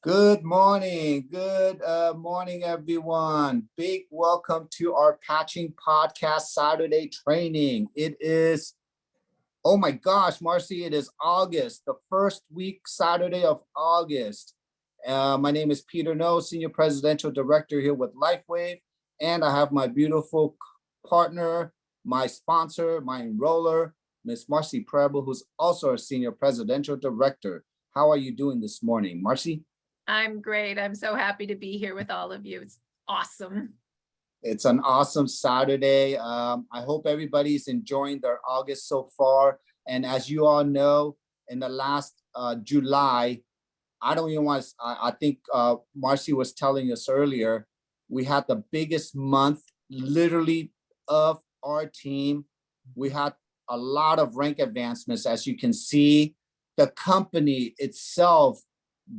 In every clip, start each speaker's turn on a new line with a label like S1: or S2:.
S1: Good morning. Good morning, everyone. Big welcome to our Patching Podcast Saturday training. It is, oh my gosh, Marci, it is August, the first week Saturday of August. My name is Peter No, Senior Presidential Director here with LifeWave, and I have my beautiful partner, my sponsor, my enroller, Miss Marci Preble, who's also a Senior Presidential Director. How are you doing this morning, Marci?
S2: I'm great. I'm so happy to be here with all of you. It's awesome.
S1: It's an awesome Saturday. I hope everybody's enjoying their August so far. And as you all know, in the last July, I don't even want to, I think Marci was telling us earlier, we had the biggest month literally of our team. We had a lot of rank advancements. As you can see, the company itself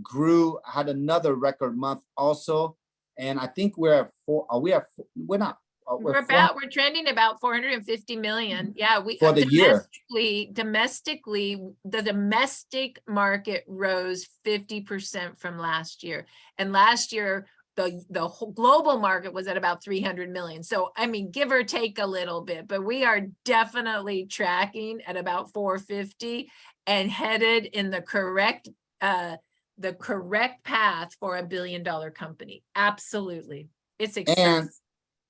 S1: grew, had another record month also. And I think we're at four, we're not,
S2: We're trending about 450 million. Yeah, we
S1: for the year.
S2: Domestically, the domestic market rose 50% from last year. And last year, the whole global market was at about 300 million. So, I mean, give or take a little bit, but we are definitely tracking at about 450 and headed in the correct path for $1 billion company. Absolutely. It's exciting.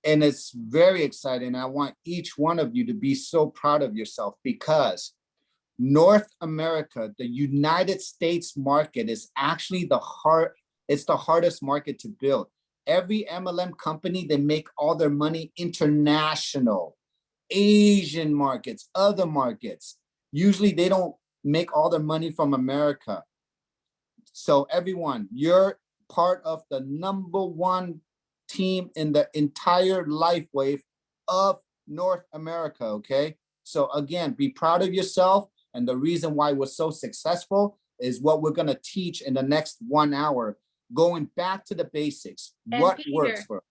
S1: And it's very exciting. I want each one of you to be so proud of yourself because North America, the United States market is actually it's the hardest market to build. Every MLM company, they make all their money international, Asian markets, other markets. Usually they don't make all their money from America. So everyone, you're part of the #1 team in the entire LifeWave of North America, okay? So again, be proud of yourself. And the reason why we're so successful is what we're gonna teach in the next 1 hour, going back to the basics.
S2: And
S1: what
S2: Peter,
S1: works for us.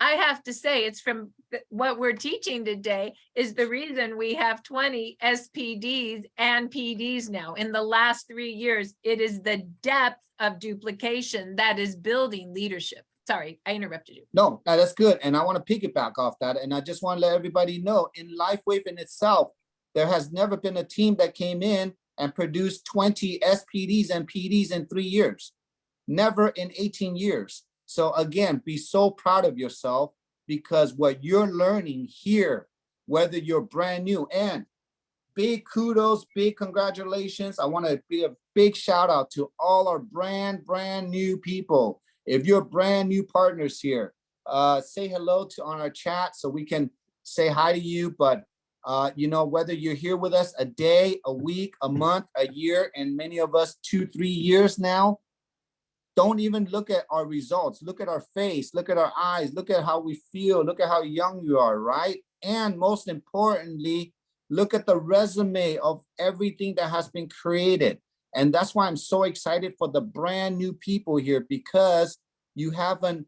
S2: I have to say, it's from what we're teaching today is the reason we have 20 SPDs and PDs now. In the last 3 years, it is the depth of duplication that is building leadership. Sorry, I interrupted you.
S1: No, that's good. And I want to piggyback off that. And I just want to let everybody know, in LifeWave in itself, there has never been a team that came in and produced 20 SPDs and PDs in 3 years. Never in 18 years. So again, be so proud of yourself because what you're learning here, whether you're brand new, and big kudos, big congratulations. I want to be a big shout out to all our brand new people. If you're brand new partners here, say hello on our chat so we can say hi to you. But you know, whether you're here with us a day, a week, a month, a year, and many of us 2-3 years now, don't even look at our results. Look at our face, look at our eyes, look at how we feel, look at how young you are, right? And most importantly, look at the resume of everything that has been created. And that's why I'm so excited for the brand new people here, because you have an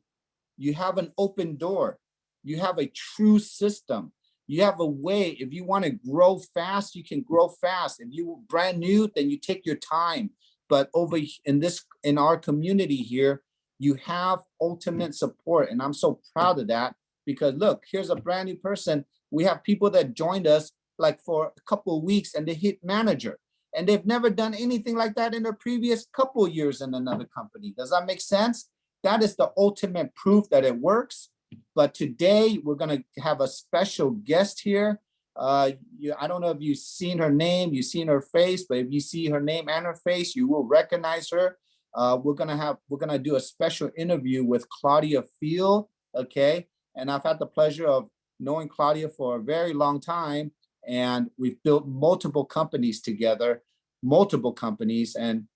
S1: open door. You have a true system. You have a way. If you want to grow fast, you can grow fast. If you're brand new, then you take your time. But over in our community here, you have ultimate support. And I'm so proud of that because look, here's a brand new person. We have people that joined us like for a couple of weeks and they hit manager. And they've never done anything like that in the previous couple of years in another company. Does that make sense? That is the ultimate proof that it works. But today we're going to have a special guest here. I don't know if you've seen her name, you've seen her face, but if you see her name and her face, you will recognize her. We're gonna do a special interview with Claudia Field, okay? And I've had the pleasure of knowing Claudia for a very long time, and we've built multiple companies together, and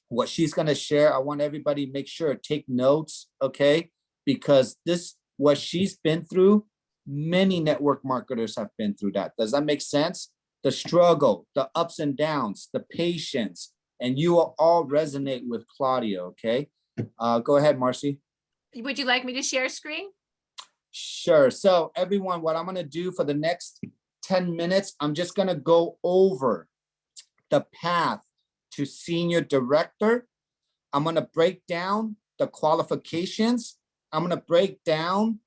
S1: what she's gonna share, I want everybody to make sure take notes, okay? Because what she's been through, many network marketers have been through that. Does that make sense? The struggle, the ups and downs, the patience, and you will all resonate with Claudia, okay? Go ahead, Marci.
S2: Would you like me to share screen?
S1: Sure. So everyone, what I'm gonna do for the next 10 minutes, I'm just gonna go over the path to senior director. I'm going to break down the qualifications. I'm going to break down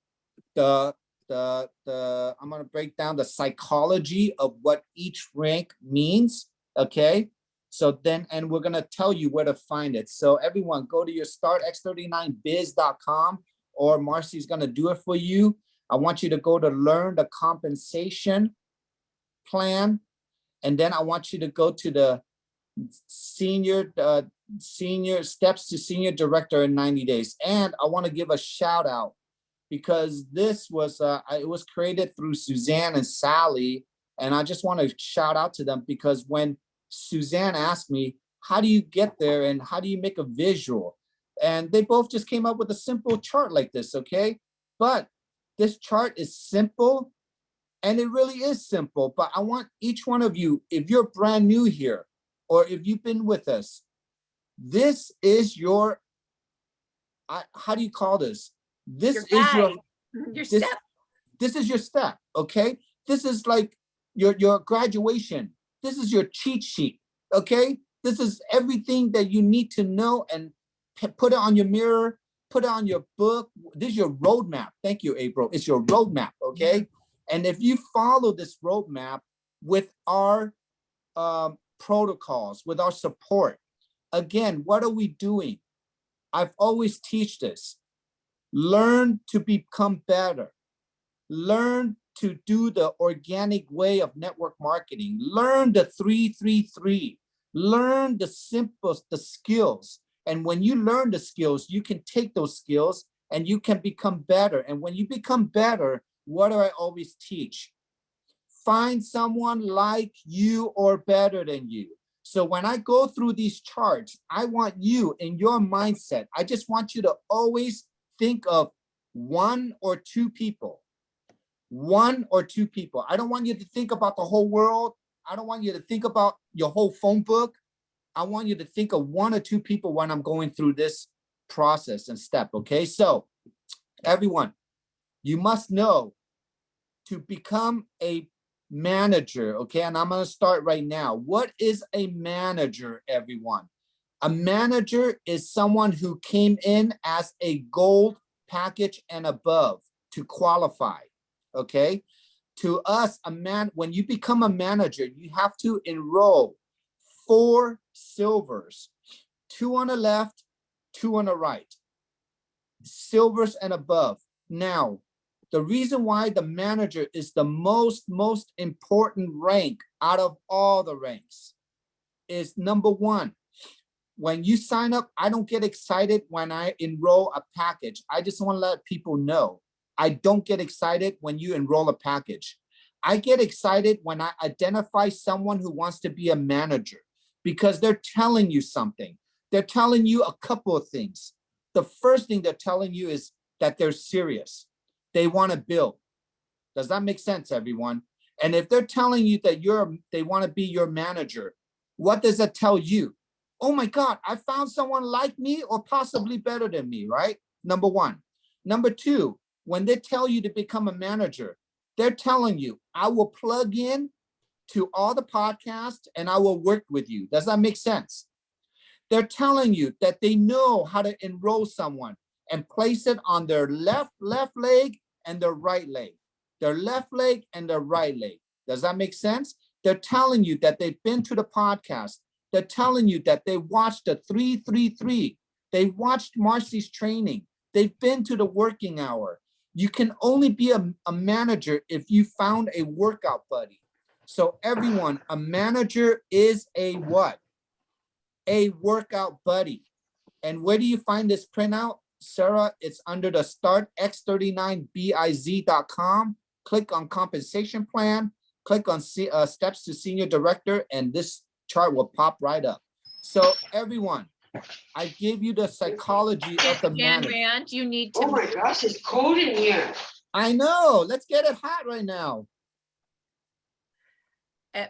S1: I'm going to break down the psychology of what each rank means. Okay. So then, and we're going to tell you where to find it. So everyone go to your startx39biz.com, or Marci's going to do it for you. I want you to go to learn the compensation plan. And then I want you to go to the senior steps to senior director in 90 days. And I want to give a shout out, because this was it was created through Suzanne and Sally. And I just want to shout out to them, because when Suzanne asked me, how do you get there and how do you make a visual? And they both just came up with a simple chart like this, okay? But this chart is simple, and it really is simple. But I want each one of you, if you're brand new here, or if you've been with us, this is your, how do you call this? This
S2: Your
S1: is your,
S2: guide, your
S1: this,
S2: step.
S1: this is your step, okay? This is like your graduation. This is your cheat sheet, okay? This is everything that you need to know, and put it on your mirror, put it on your book. This is your roadmap. Thank you, April. It's your roadmap, okay? And if you follow this roadmap with our protocols, with our support, again, what are we doing? I've always teach this. Learn to become better. Learn to do the organic way of network marketing. Learn the 3-3-3. Learn the simplest, the skills. And when you learn the skills, you can take those skills and you can become better. And when you become better, what do I always teach? Find someone like you or better than you. So when I go through these charts, I want you in your mindset, I just want you to always think of 1 or 2 people. 1 or 2 people. I don't want you to think about the whole world. I don't want you to think about your whole phone book. I want you to think of 1 or 2 people when I'm going through this process and step, okay? So everyone, you must know to become a manager, okay? And I'm gonna start right now. What is a manager, everyone? A manager is someone who came in as a gold package and above to qualify, okay? To us, when you become a manager, you have to enroll 4 silvers, 2 on the left, 2 on the right, silvers and above. Now, the reason why the manager is the most important rank out of all the ranks is, number 1, when you sign up, I don't get excited when I enroll a package. I just want to let people know, I don't get excited when you enroll a package. I get excited when I identify someone who wants to be a manager, because they're telling you something. They're telling you a couple of things. The first thing they're telling you is that they're serious. They want to build. Does that make sense, everyone? And if they're telling you that they want to be your manager, what does that tell you? Oh my God, I found someone like me or possibly better than me, right? Number 1. Number 2, when they tell you to become a manager, they're telling you, I will plug in to all the podcasts and I will work with you. Does that make sense? They're telling you that they know how to enroll someone and place it on their left leg and their right leg, their left leg and their right leg. Does that make sense? They're telling you that they've been to the podcast. They're telling you that they watched the 3-3-3. They watched Marci's training. They've been to the working hour. You can only be a manager if you found a workout buddy. So everyone, a manager is a what? A workout buddy. And where do you find this printout, Sarah? It's under the startx39biz.com. Click on compensation plan, click on steps to senior director, and this chart will pop right up. So everyone, I gave you the psychology of the
S2: Jan
S1: manager.
S2: Rand, you need to.
S3: Oh my gosh, it's cold in here.
S1: I know, let's get it hot right now.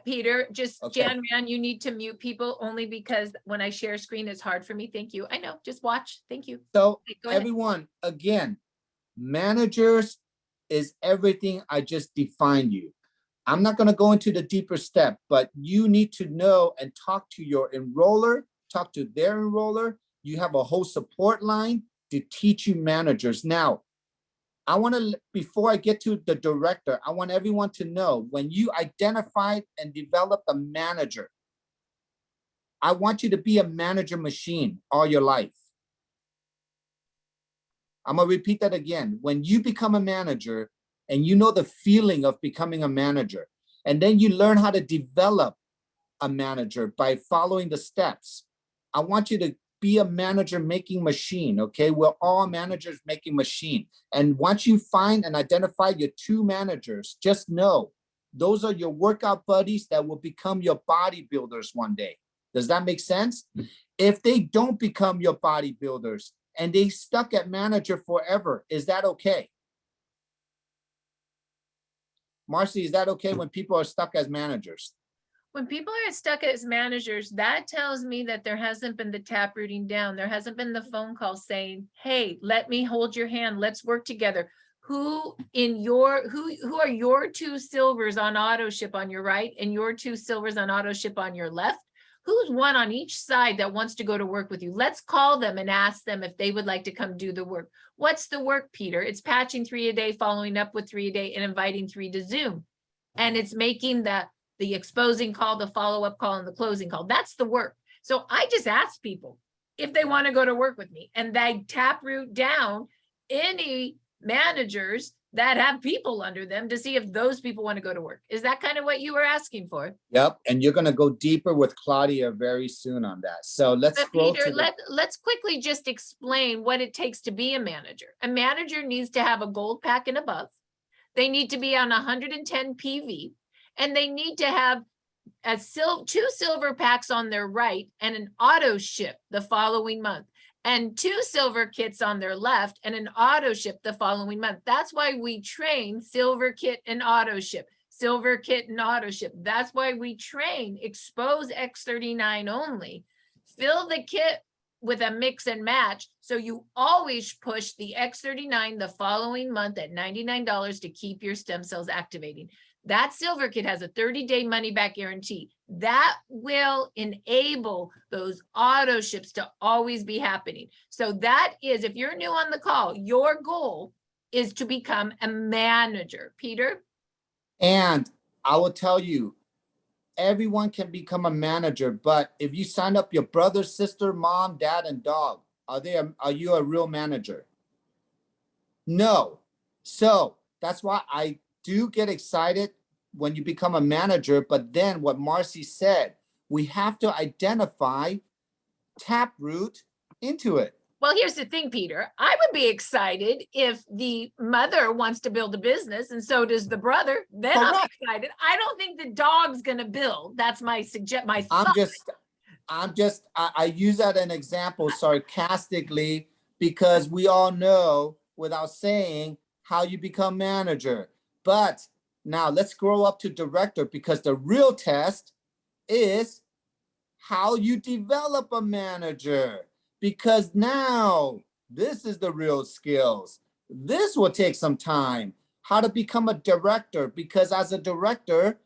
S2: Peter, just
S1: Okay.
S2: Jan Rand, you need to mute people only because when I share screen, it's hard for me. Thank you. I know, just watch. Thank you.
S1: So
S2: Okay, go ahead.
S1: everyone, again, managers is everything I just defined you. I'm not going to go into the deeper step, but you need to know and talk to your enroller, talk to their enroller, You have a whole support line to teach you managers. Now, I want to, before I get to the director, I want everyone to know when you identify and develop a manager, I want you to be a manager machine all your life. I'm going to repeat that again. When you become a manager and you know the feeling of becoming a manager, and then you learn how to develop a manager by following the steps, I want you to be a manager making machine, okay? We're all managers making machine. And once you find and identify your 2 managers, just know those are your workout buddies that will become your bodybuilders one day. Does that make sense? If they don't become your bodybuilders and they stuck at manager forever, is that okay? Marci, is that okay when people are stuck as managers?
S2: When people are stuck as managers, that tells me that there hasn't been the tap rooting down. There hasn't been the phone call saying, hey, let me hold your hand. Let's work together. Who are your 2 silvers on auto ship on your right and your 2 silvers on auto ship on your left? Who's one on each side that wants to go to work with you? Let's call them and ask them if they would like to come do the work. What's the work, Peter? It's patching 3 a day, following up with 3 a day, and inviting 3 to Zoom. And it's making the exposing call, the follow-up call, and the closing call. That's the work. So I just ask people if they want to go to work with me, and they tap root down any managers that have people under them to see if those people want to go to work. Is that kind of what you were asking for?
S1: Yep, and you're going to go deeper with Claudia very soon on that. So let's
S2: But
S1: go
S2: Peter,
S1: to the,
S2: let's quickly just explain what it takes to be a manager. A manager needs to have a gold pack and above. They need to be on 110 PV, and they need to have two silver packs on their right and an auto ship the following month, and 2 silver kits on their left and an auto ship the following month. That's why we train silver kit and auto ship, silver kit and auto ship. That's why we train expose X39 only, fill the kit with a mix and match. So you always push the X39 the following month at $99 to keep your stem cells activating. That silver kit has a 30-day money back guarantee. That will enable those auto ships to always be happening. So that is, if you're new on the call, your goal is to become a manager. Peter?
S1: and I will tell you, everyone can become a manager, but if you sign up your brother, sister, mom, dad, and dog, are you a real manager? No. So that's why I do get excited when you become a manager, but then what Marci said, we have to identify taproot into it.
S2: Well, here's the thing, Peter. I would be excited if the mother wants to build a business and so does the brother. Then I'm
S1: Correct.
S2: excited. I don't think the dog's going to build. That's my thought.
S1: I use that an example sarcastically because we all know without saying how you become manager. But now let's grow up to director, because the real test is how you develop a manager, because now this is the real skills. This will take some time. How to become a director, because as a director,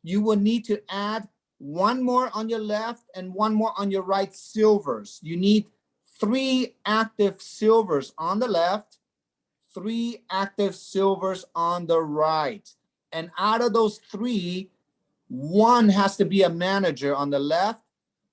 S1: you will need to add 1 more on your left and 1 more on your right silvers. You need 3 active silvers on the left, 3 active silvers on the right. And out of those 3, 1 has to be a manager on the left,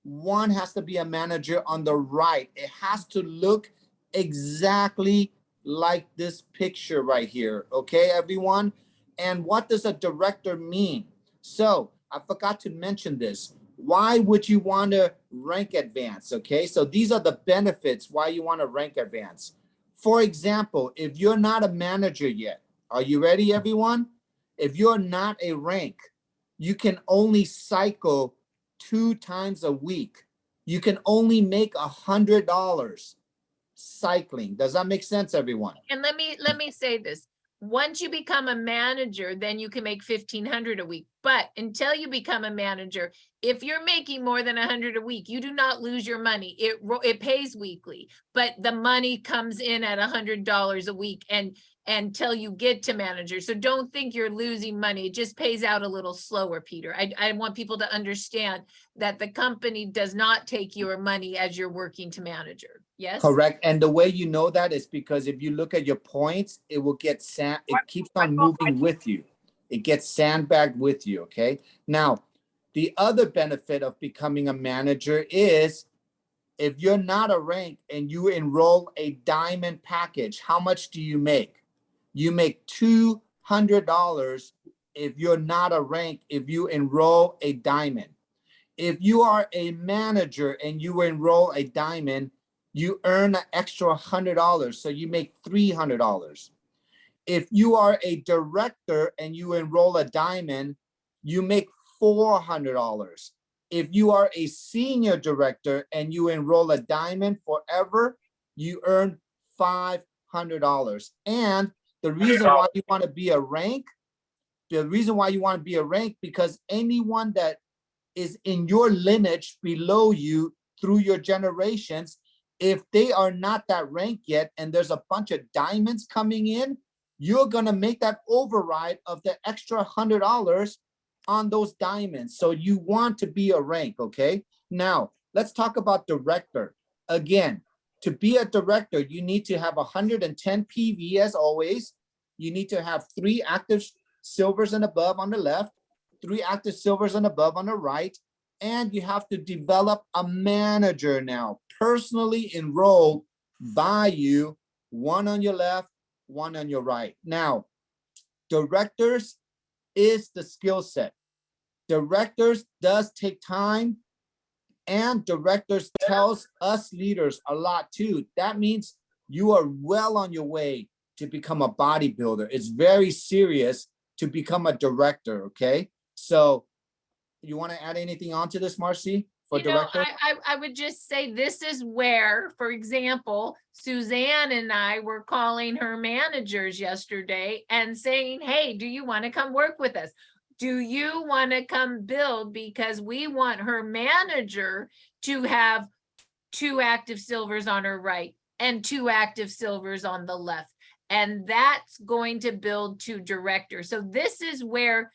S1: 1 has to be a manager on the right. It has to look exactly like this picture right here. Okay, everyone? And what does a director mean? So I forgot to mention this. Why would you want to rank advance? Okay, so these are the benefits why you want to rank advance. For example, if you're not a manager yet, are you ready, everyone? If you're not a rank, you can only cycle 2 times a week. You can only make $100 cycling. Does that make sense, everyone?
S2: And let me say this. Once you become a manager, then you can make $1,500 a week. But until you become a manager, if you're making more than 100 a week, you do not lose your money. It pays weekly, but the money comes in at $100 a week and until you get to manager. So don't think you're losing money. It just pays out a little slower, Peter. I want people to understand that the company does not take your money as you're working to manager. Yes?
S1: Correct. And the way you know that is because if you look at your points, it will get it keeps on moving with you. It gets sandbagged with you. Okay. Now, the other benefit of becoming a manager is if you're not a rank and you enroll a diamond package, how much do you make? You make $200 if you're not a rank, if you enroll a diamond. If you are a manager and you enroll a diamond, you earn an extra $100. So you make $300. If you are a director and you enroll a diamond, you make $400. If you are a senior director and you enroll a diamond forever, you earn $500. And the reason why you want to be a rank, because anyone that is in your lineage below you through your generations, if they are not that rank yet and there's a bunch of diamonds coming in, you're going to make that override of the extra $100 on those diamonds. So you want to be a rank, okay? Now, let's talk about director. Again, to be a director, you need to have 110 PV as always. You need to have 3 active silvers and above on the left, 3 active silvers and above on the right, and you have to develop a manager now, personally enrolled by you, 1 on your left, 1 on your right. Now, directors is the skill set. Directors does take time, and directors tells us leaders a lot too. That means you are well on your way to become a bodybuilder. It's very serious to become a director, okay? So you want to add anything onto this, Marci, for director?
S2: I would just say this is where, for example, Suzanne and I were calling her managers yesterday and saying, hey, do you want to come work with us? Do you want to come build? Because we want her manager to have 2 active silvers on her right and 2 active silvers on the left. And that's going to build to director. So this is where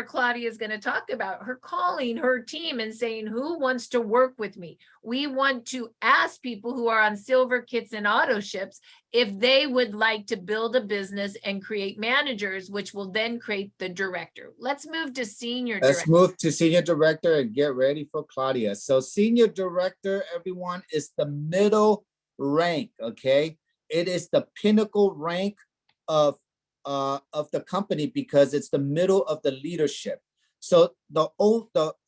S2: Claudia is going to talk about her calling her team and saying, who wants to work with me? We want to ask people who are on silver kits and auto ships if they would like to build a business and create managers, which will then create the director. Let's move to senior director.
S1: Let's move to senior director and get ready for Claudia. So senior director, everyone, is the middle rank, okay? It is the pinnacle rank of the company because it's the middle of the leadership. So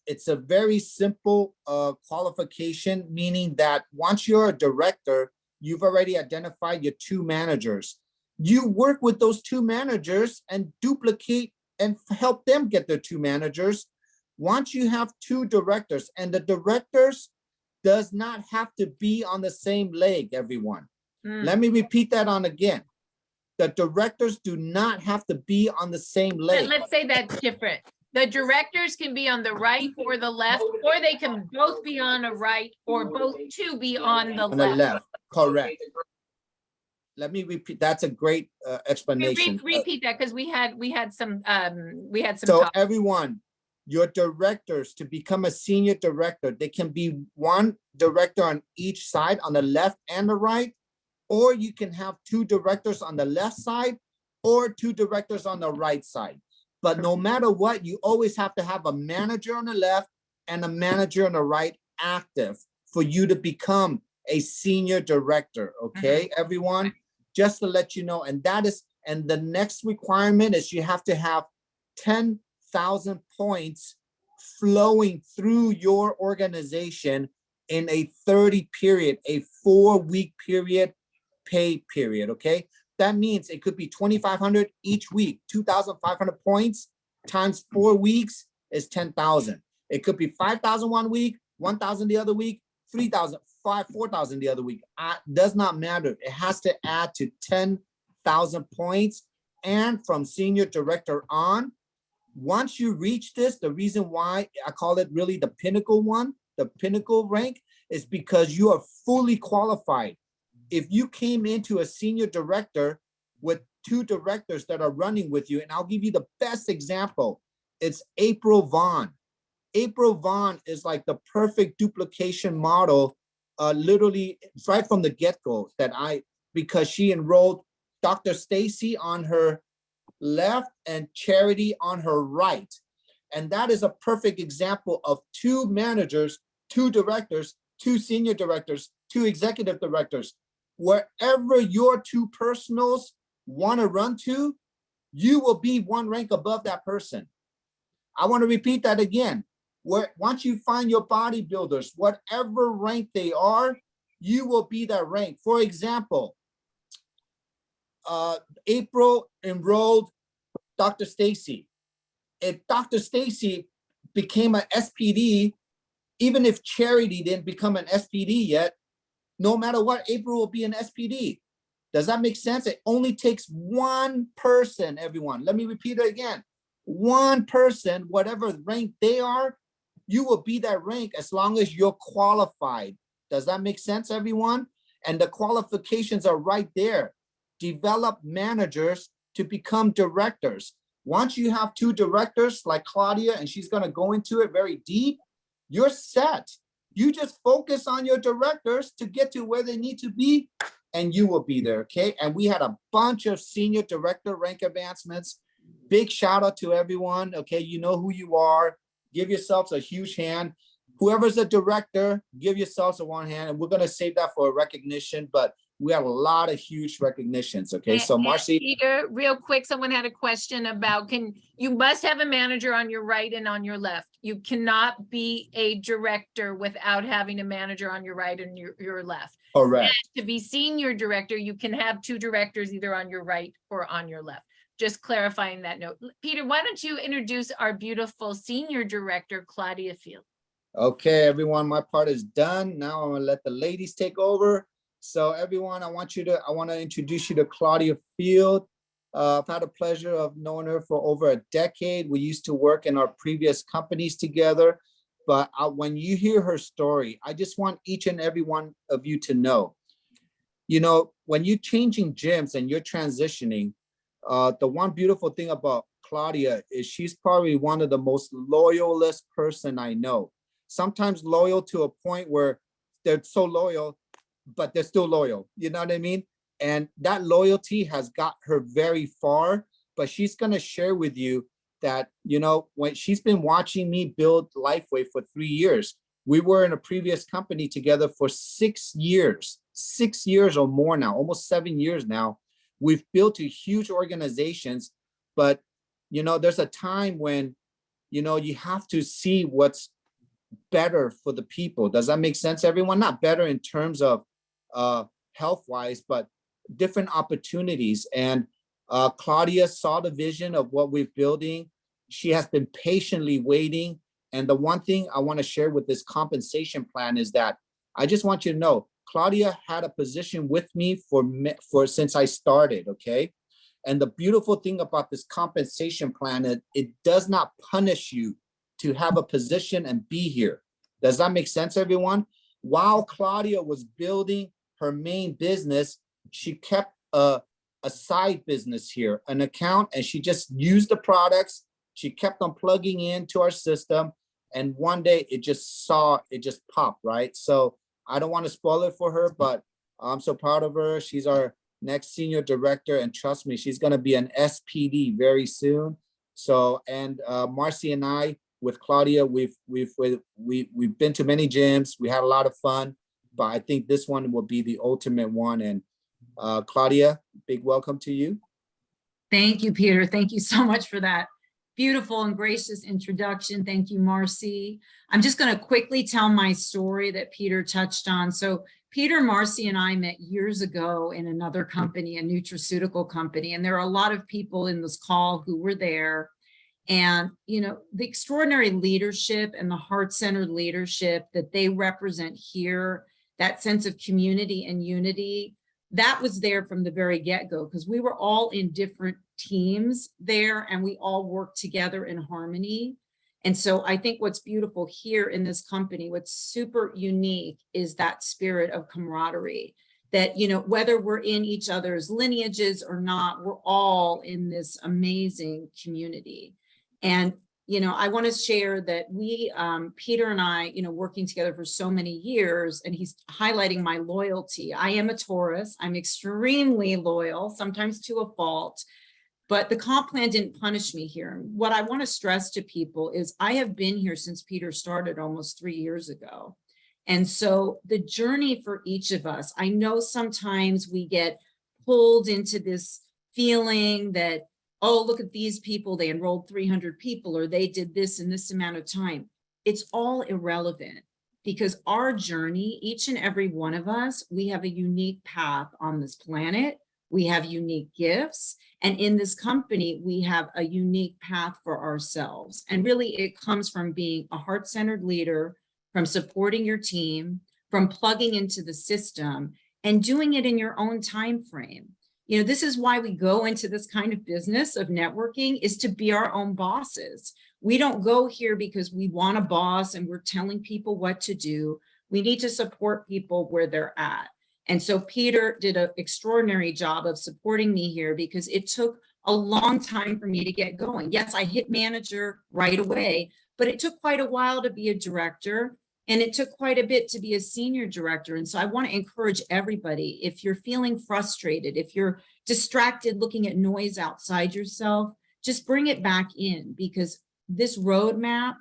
S1: it's a very simple qualification, meaning that once you're a director, you've already identified your 2 managers. You work with those 2 managers and duplicate and help them get their 2 managers. Once you have 2 directors, and the directors does not have to be on the same leg, everyone. Let me repeat that on again. The directors do not have to be on the same leg.
S2: Let's say that's different. The directors can be on the right or the left, or they can both be on a right or both 2 be on the left.
S1: Correct. Let me repeat. That's a great explanation.
S2: Repeat that because we had some
S1: So everyone, your directors, to become a senior director, they can be 1 director on each side, on the left and the right, or you can have 2 directors on the left side or 2 directors on the right side. But no matter what, you always have to have a manager on the left and a manager on the right active for you to become a senior director, okay, everyone? Just to let you know, and the next requirement is you have to have 10,000 points flowing through your organization in a 30 period, a 4-week period, pay period, okay? That means it could be 2,500 each week. 2,500 points times 4 weeks is 10,000. It could be 5,000 one week, 1,000 the other week, 3,000, 4,000 the other week. Does not matter. It has to add to 10,000 points. And from senior director on, Once you reach this, the reason why I call it really the pinnacle one, the pinnacle rank, is because you are fully qualified. If you came into a senior director with 2 directors that are running with you, and I'll give you the best example, it's April Vaughn. April Vaughn is like the perfect duplication model, literally right from the get-go because she enrolled Dr. Stacy on her left and Charity on her right. And that is a perfect example of 2 managers, 2 directors, 2 senior directors, 2 executive directors. Wherever your 2 personals want to run to, you will be 1 rank above that person. I want to repeat that again. Once you find your bodybuilders, whatever rank they are, you will be that rank. For example, April enrolled Dr. Stacy. If Dr. Stacy became an SPD, even if Charity didn't become an SPD yet, no matter what, April will be an SPD. Does that make sense? It only takes 1 person, everyone. Let me repeat it again. 1 person, whatever rank they are, you will be that rank as long as you're qualified. Does that make sense, everyone? And the qualifications are right there. Develop managers to become directors. Once you have 2 directors like Claudia, and she's going to go into it very deep, you're set. You just focus on your directors to get to where they need to be, and you will be there, okay? And we had a bunch of senior director rank advancements. Big shout out to everyone, okay? You know who you are. Give yourselves a huge hand. Whoever's a director, give yourselves a 1 hand, and we're going to save that for a recognition, but we have a lot of huge recognitions, okay? So Marci.
S2: Peter, real quick, someone had a question about, you must have a manager on your right and on your left. You cannot be a director without having a manager on your right and your left.
S1: Correct.
S2: And to be senior director, you can have 2 directors either on your right or on your left. Just clarifying that note. Peter, why don't you introduce our beautiful senior director, Claudia Field?
S1: Okay, everyone, my part is done. Now I'm gonna let the ladies take over. So everyone, I want to introduce you to Claudia Field. I've had the pleasure of knowing her for over a decade. We used to work in our previous companies together. But when you hear her story, I just want each and every one of you to know, you know, when you're changing gyms and you're transitioning, the one beautiful thing about Claudia is she's probably one of the most loyalist person I know. Sometimes loyal to a point where they're so loyal, but they're still loyal. You know what I mean? And that loyalty has got her very far, but she's going to share with you that, you know, when she's been watching me build Lifeway for 3 years, we were in a previous company together for 6 years or more now, almost 7 years now. We've built to huge organizations, but, you know, there's a time when, you know, you have to see what's better for the people. Does that make sense, everyone? Not better in terms of health-wise, but different opportunities. And Claudia saw the vision of what we're building. She has been patiently waiting. And the one thing I want to share with this compensation plan is that I just want you to know, Claudia had a position with me for since I started, okay? And the beautiful thing about this compensation plan is it does not punish you to have a position and be here. Does that make sense, everyone? While Claudia was building her main business, she kept a side business here, an account, and she just used the products. She kept on plugging into our system. And one day it just popped, right? So I don't want to spoil it for her, but I'm so proud of her. She's our next senior director. And trust me, she's going to be an SPD very soon. So, and Marci and I, with Claudia, we've been to many gyms. We had a lot of fun, but I think this one will be the ultimate one. And Claudia, big welcome to you.
S4: Thank you, Peter. Thank you so much for that beautiful and gracious introduction. Thank you, Marci. I'm just going to quickly tell my story that Peter touched on. So Peter, Marci, and I met years ago in another company, a nutraceutical company, and there are a lot of people in this call who were there. And, you know, the extraordinary leadership and the heart-centered leadership that they represent here, that sense of community and unity that was there from the very get-go, because we were all in different teams there and we all worked together in harmony. And so I think what's beautiful here in this company, what's super unique, is that spirit of camaraderie, that, you know, whether we're in each other's lineages or not, we're all in this amazing community. And, you know, I want to share that we, Peter and I, you know, working together for so many years, and he's highlighting my loyalty. I am a Taurus. I'm extremely loyal, sometimes to a fault. But the comp plan didn't punish me here. What I want to stress to people is I have been here since Peter started almost 3 years ago. And so the journey for each of us, I know sometimes we get pulled into this feeling that, oh, look at these people, they enrolled 300 people, or they did this in this amount of time. It's all irrelevant, because our journey, each and every one of us, we have a unique path on this planet. We have unique gifts. And in this company, we have a unique path for ourselves. And really, it comes from being a heart-centered leader, from supporting your team, from plugging into the system, and doing it in your own time frame. You know, this is why we go into this kind of business of networking, is to be our own bosses. We don't go here because we want a boss and we're telling people what to do. We need to support people where they're at. And so Peter did an extraordinary job of supporting me here, because it took a long time for me to get going. Yes, I hit manager right away, but it took quite a while to be a director, and it took quite a bit to be a senior director. And so I want to encourage everybody, if you're feeling frustrated, if you're distracted looking at noise outside yourself, just bring it back in, because this roadmap,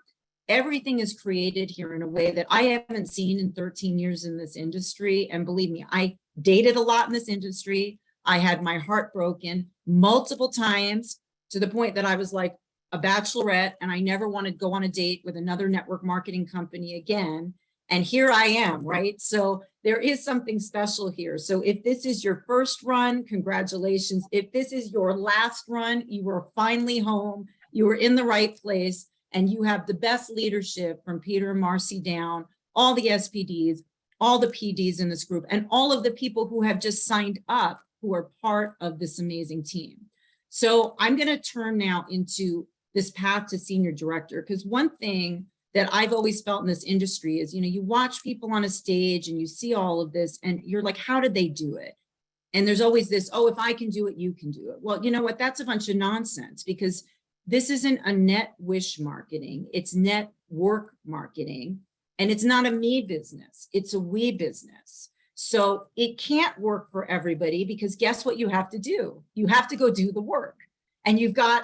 S4: everything is created here in a way that I haven't seen in 13 years in this industry. And believe me, I dated a lot in this industry. I had my heart broken multiple times, to the point that I was like a bachelorette, and I never wanted to go on a date with another network marketing company again. And here I am, right? So there is something special here. So if this is your first run, congratulations. If this is your last run, you are finally home, you are in the right place, and you have the best leadership from Peter and Marci down, all the SPDs, all the PDs in this group, and all of the people who have just signed up, who are part of this amazing team. So I'm going to turn now into this path to senior director, because one thing that I've always felt in this industry is, you know, you watch people on a stage and you see all of this and you're like, how did they do it? And there's always this, oh, if I can do it, you can do it. Well, you know what? That's a bunch of nonsense, because this isn't a net wish marketing. It's network marketing. And it's not a me business. It's a we business. So it can't work for everybody, because guess what you have to do? You have to go do the work. And you've got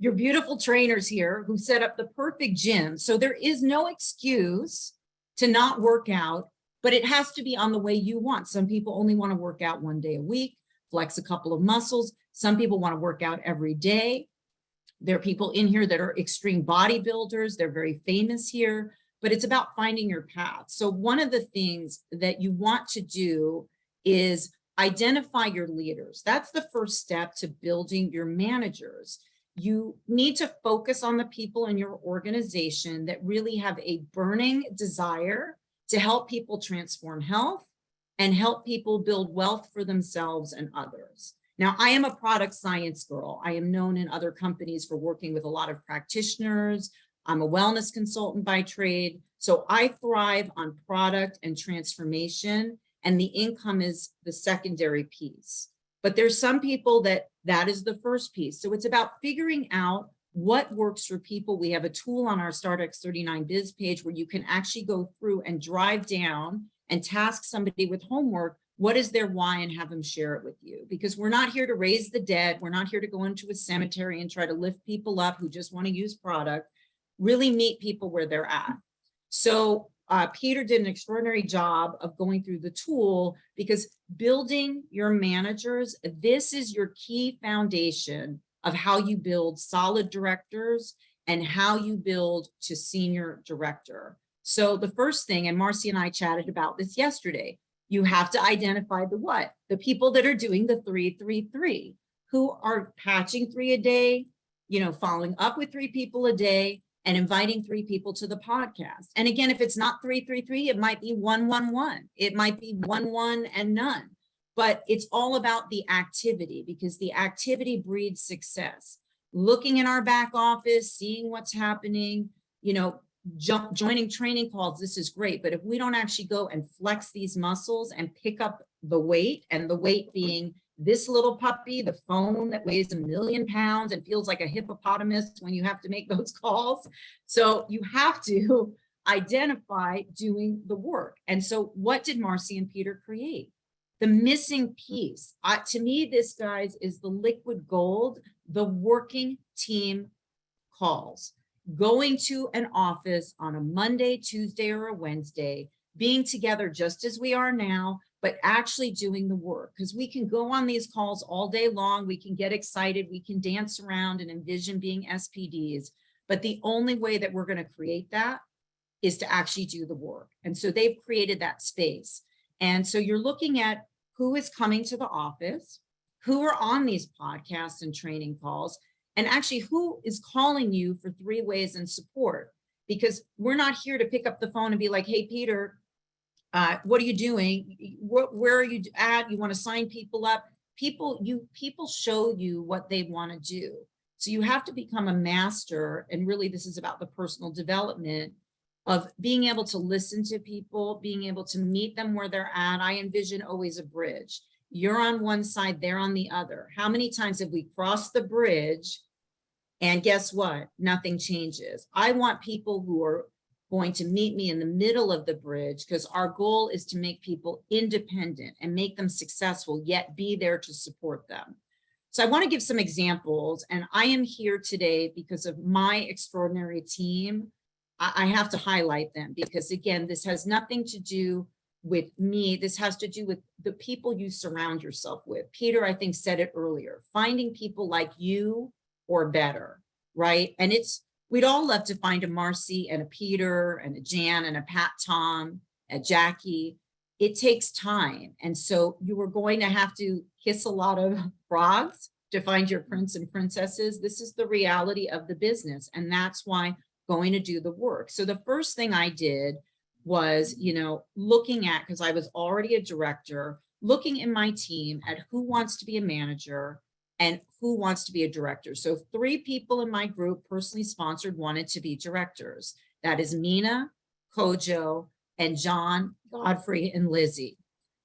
S4: your beautiful trainers here who set up the perfect gym. So there is no excuse to not work out, but it has to be on the way you want. Some people only want to work out 1 day a week, flex a couple of muscles. Some people want to work out every day. There are people in here that are extreme bodybuilders. They're very famous here, but it's about finding your path. So one of the things that you want to do is identify your leaders. That's the first step to building your managers. You need to focus on the people in your organization that really have a burning desire to help people transform health and help people build wealth for themselves and others. Now, I am a product science girl. I am known in other companies for working with a lot of practitioners. I'm a wellness consultant by trade. So I thrive on product and transformation, and the income is the secondary piece. But there's some people that is the first piece. So it's about figuring out what works for people. We have a tool on our StartX39 Biz page where you can actually go through and drive down and task somebody with homework. What is their why, and have them share it with you? Because we're not here to raise the dead. We're not here to go into a cemetery and try to lift people up who just want to use product. Really meet people where they're at. So Peter did an extraordinary job of going through the tool, because building your managers, this is your key foundation of how you build solid directors and how you build to senior director. So the first thing, and Marci and I chatted about this yesterday, you have to identify the what? The people that are doing the 3-3-3, who are patching 3 a day, you know, following up with 3 people a day, and inviting 3 people to the podcast. And again, if it's not 3-3-3, it might be 1-1-1. It might be 1-1 and none. but it's all about the activity, because the activity breeds success. Looking in our back office, seeing what's happening, joining training calls, this is great. But if we don't actually go and flex these muscles and pick up the weight, and the weight being this little puppy, the phone that weighs 1,000,000 pounds and feels like a hippopotamus when you have to make those calls. So you have to identify doing the work. And so what did Marci and Peter create? The missing piece. To me, this, guys, is the liquid gold, the working team calls. Going to an office on a Monday, Tuesday, or a Wednesday, being together just as we are now, but actually doing the work. Because we can go on these calls all day long, we can get excited, we can dance around and envision being SPDs, but the only way that we're going to create that is to actually do the work. And so they've created that space. And so you're looking at who is coming to the office, who are on these podcasts and training calls, and actually who is calling you for 3 ways in support. Because we're not here to pick up the phone and be like, hey, Peter, what are you doing? Where are you at? You want to sign people up? People show you what they want to do. So you have to become a master. And really, this is about the personal development of being able to listen to people, being able to meet them where they're at. I envision always a bridge. You're on one side, they're on the other. How many times have we crossed the bridge and guess what? Nothing changes. I want people who are going to meet me in the middle of the bridge, because our goal is to make people independent and make them successful, yet be there to support them. So I want to give some examples, and I am here today because of my extraordinary team. I have to highlight them because, again, this has nothing to do with me. This has to do with the people you surround yourself with. Peter, I think, said it earlier, finding people like you or better, right? And we'd all love to find a Marci and a Peter and a Jan and a Pat Tom, a Jackie. It takes time. And so you are going to have to kiss a lot of frogs to find your prince and princesses. This is the reality of the business. And that's why going to do the work. So the first thing I did was, looking at, because I was already a director, looking in my team at who wants to be a manager and who wants to be a director. So 3 people in my group, personally sponsored, wanted to be directors. That is Mina, Kojo, and John, Godfrey, and Lizzie.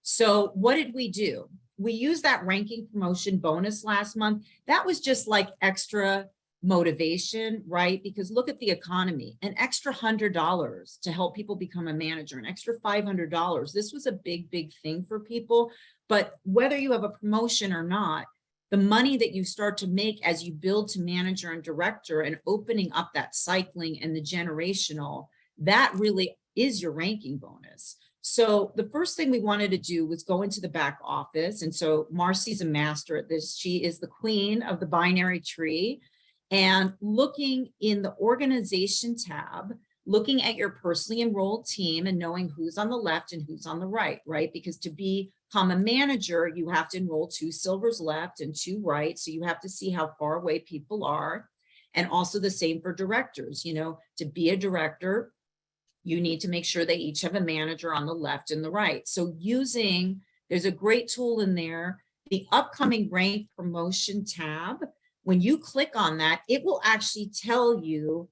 S4: So what did we do? We used that ranking promotion bonus last month. That was just like extra motivation, right? Because look at the economy, an extra $100 to help people become a manager, an extra $500. This was a big, big thing for people. But whether you have a promotion or not, the money that you start to make as you build to manager and director and opening up that cycling and the generational, that really is your ranking bonus. So the first thing we wanted to do was go into the back office. And so Marci's a master at this. She is the queen of the binary tree. And looking in the organization tab, looking at your personally enrolled team and knowing who's on the left and who's on the right, right? Because to become a manager, you have to enroll 2 silvers left and 2 right. So you have to see how far away people are. And also the same for directors. To be a director, you need to make sure they each have a manager on the left and the right. So there's a great tool in there, the upcoming rank promotion tab. When you click on that, it will actually tell you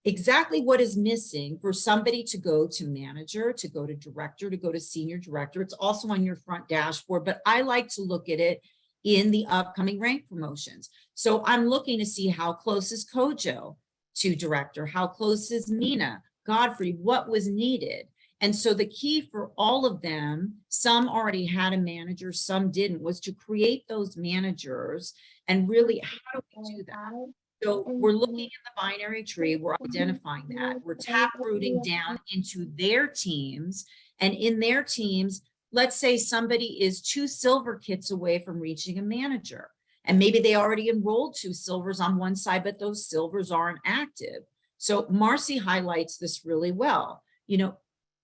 S4: exactly what is missing for somebody to go to manager, to go to director, to go to senior director. It's also on your front dashboard, but I like to look at it in the upcoming rank promotions. So I'm looking to see how close is Kojo to director, how close is Mina, Godfrey, what was needed. And so the key for all of them, some already had a manager, some didn't, was to create those managers. And really, how do we do that? So we're looking at the binary tree, we're identifying that, we're tap rooting down into their teams. And in their teams, let's say somebody is 2 silver kits away from reaching a manager. And maybe they already enrolled 2 silvers on one side, but those silvers aren't active. So Marci highlights this really well.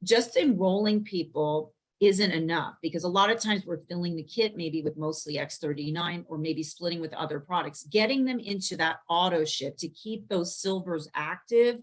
S4: Just enrolling people isn't enough, because a lot of times we're filling the kit maybe with mostly X39 or maybe splitting with other products. Getting them into that auto ship to keep those silvers active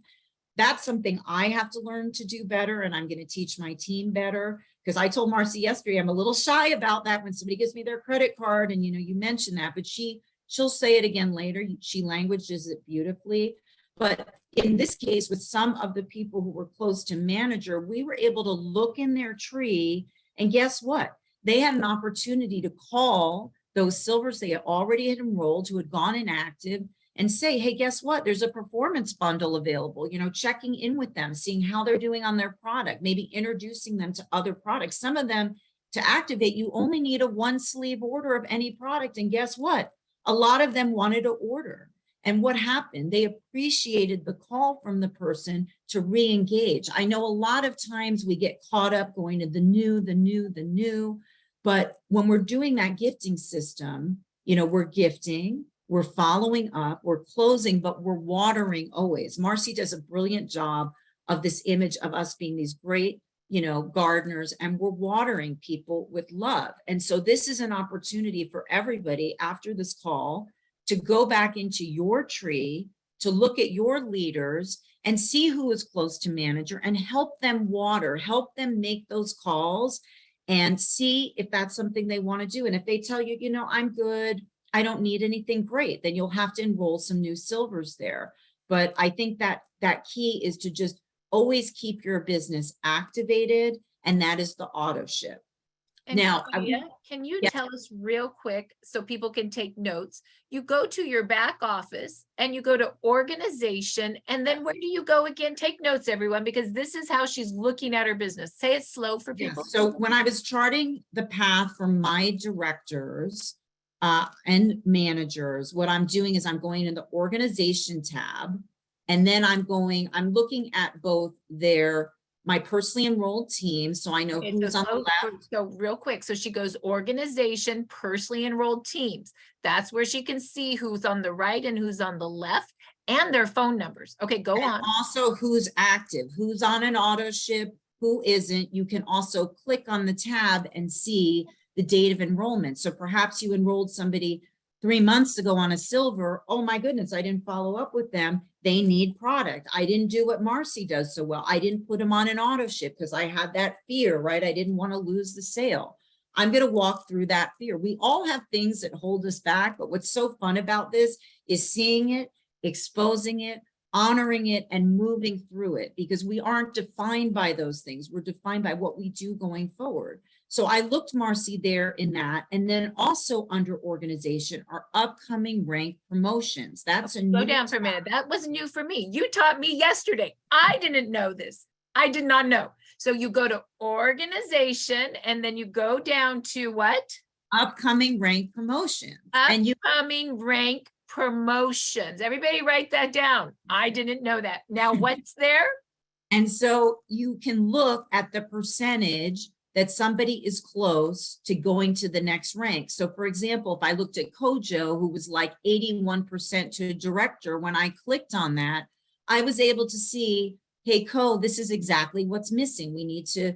S4: that's something I have to learn to do better, and I'm going to teach my team better. Because I told Marci yesterday, I'm a little shy about that when somebody gives me their credit card, and you mentioned that, but she'll say it again later. She languages it beautifully. But in this case, with some of the people who were close to manager, we were able to look in their tree, and guess what? They had an opportunity to call those silvers they already had enrolled, who had gone inactive, and say, hey, guess what? There's a performance bundle available, checking in with them, seeing how they're doing on their product, maybe introducing them to other products. Some of them, to activate, you only need a one sleeve order of any product. And guess what? A lot of them wanted to order. And what happened? They appreciated the call from the person to re-engage. I know a lot of times we get caught up going to the new, but when we're doing that gifting system, we're gifting, we're following up, we're closing, but we're watering always. Marci does a brilliant job of this image of us being these great, gardeners, and we're watering people with love. And so this is an opportunity for everybody after this call to go back into your tree, to look at your leaders and see who is close to manager and help them water, help them make those calls and see if that's something they want to do. And if they tell you, I'm good, I don't need anything, great, then you'll have to enroll some new silvers there. But I think that key is to just always keep your business activated, and that is the auto ship.
S2: And
S4: Now,
S2: Claudia, can you
S4: Yeah.
S2: tell us real quick so people can take notes? You go to your back office and you go to organization, and then where do you go again? Take notes, everyone, because this is how she's looking at her business. Say it slow for
S4: Yeah,
S2: people.
S4: so when I was charting the path for my directors and managers, what I'm doing is I'm going in the organization tab, and then I'm looking at both my personally enrolled team, so I know
S2: Okay,
S4: who's on the left.
S2: So real quick, so she goes organization, personally enrolled teams. That's where she can see who's on the right and who's on the left and their phone numbers. Okay, go
S4: And
S2: on.
S4: also who's active, who's on an auto ship, who isn't. You can also click on the tab and see the date of enrollment. So perhaps you enrolled somebody 3 months ago on a silver. Oh my goodness, I didn't follow up with them. They need product. I didn't do what Marci does so well. I didn't put them on an auto ship because I had that fear, right? I didn't want to lose the sale. I'm going to walk through that fear. We all have things that hold us back, but what's so fun about this is seeing it, exposing it, honoring it, and moving through it, because we aren't defined by those things. We're defined by what we do going forward. So I looked, Marci, there in that. And then also under organization, our upcoming rank promotions. That's a
S2: Go
S4: new
S2: down for a minute. That was new for me. You taught me yesterday. I didn't know this. I did not know. So you go to organization and then you go down to what?
S4: upcoming rank promotions. And you
S2: Upcoming rank promotions. Everybody write that down. I didn't know that. Now what's there?
S4: And so you can look at the percentage that somebody is close to going to the next rank. So for example, if I looked at Kojo, who was like 81% to director, when I clicked on that, I was able to see, hey, Ko, this is exactly what's missing. We need to,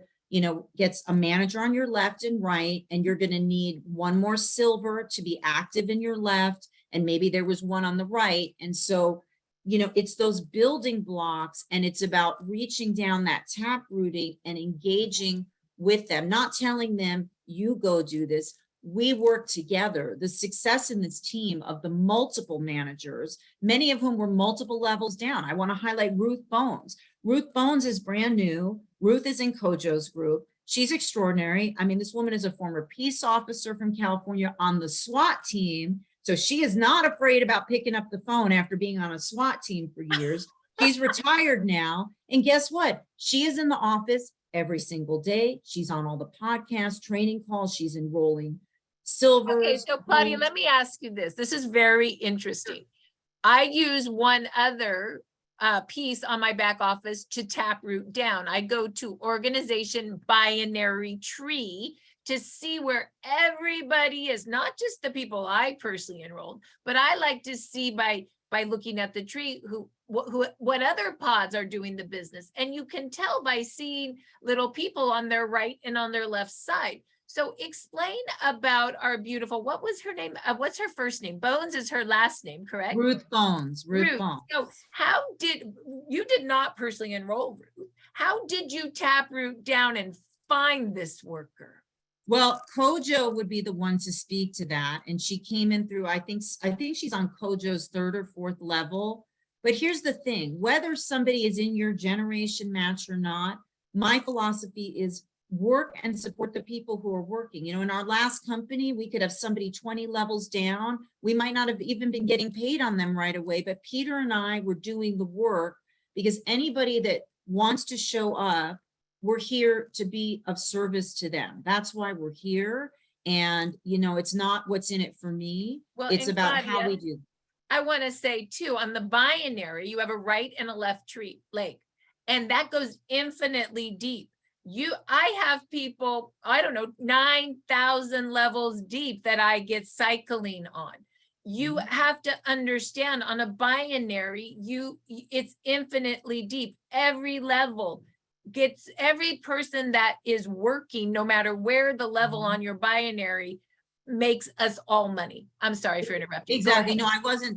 S4: get a manager on your left and right, and you're gonna need one more silver to be active in your left, and maybe there was one on the right. And so, it's those building blocks, and it's about reaching down that tap rooting and engaging with them, not telling them, you go do this. We work together. The success in this team of the multiple managers, many of whom were multiple levels down. I want to highlight Ruth Bones. Ruth Bones is brand new. Ruth is in Kojo's group. She's extraordinary. I mean, this woman is a former peace officer from California on the SWAT team. So she is not afraid about picking up the phone after being on a SWAT team for years. She's retired now. And guess what? She is in the office every single day. She's on all the podcasts, training calls. She's enrolling silvers.
S2: Okay, so Claudia, let me ask you this. This is very interesting. I use one other piece on my back office to tap root down. I go to organization binary tree to see where everybody is, not just the people I personally enrolled, but I like to see by looking at the tree what other pods are doing the business. And you can tell by seeing little people on their right and on their left side. So explain about our beautiful, what was her name? What's her first name? Bones is her last name, correct?
S4: Ruth Bones, Ruth
S2: Ruth.
S4: Bones.
S2: So how did, you did not personally enroll Ruth. How did you tap Ruth down and find this worker?
S4: Well, Kojo would be the one to speak to that. And she came in through, I think she's on Kojo's 3rd or 4th level. But here's the thing, whether somebody is in your generation match or not, my philosophy is work and support the people who are working. In our last company, we could have somebody 20 levels down. We might not have even been getting paid on them right away, but Peter and I were doing the work because anybody that wants to show up, we're here to be of service to them. That's why we're here. And, it's not what's in it for me.
S2: Well,
S4: It's
S2: and
S4: about how
S2: Claudia,
S4: we do.
S2: I want to say too, on the binary, you have a right and a left tree leg, and that goes infinitely deep. I have people, I don't know, 9,000 levels deep that I get cycling on. You have to understand on a binary, it's infinitely deep. Every level gets, every person that is working, no matter where the level on your binary, makes us all money. I'm sorry for interrupting. Go
S4: Exactly.
S2: ahead.
S4: No,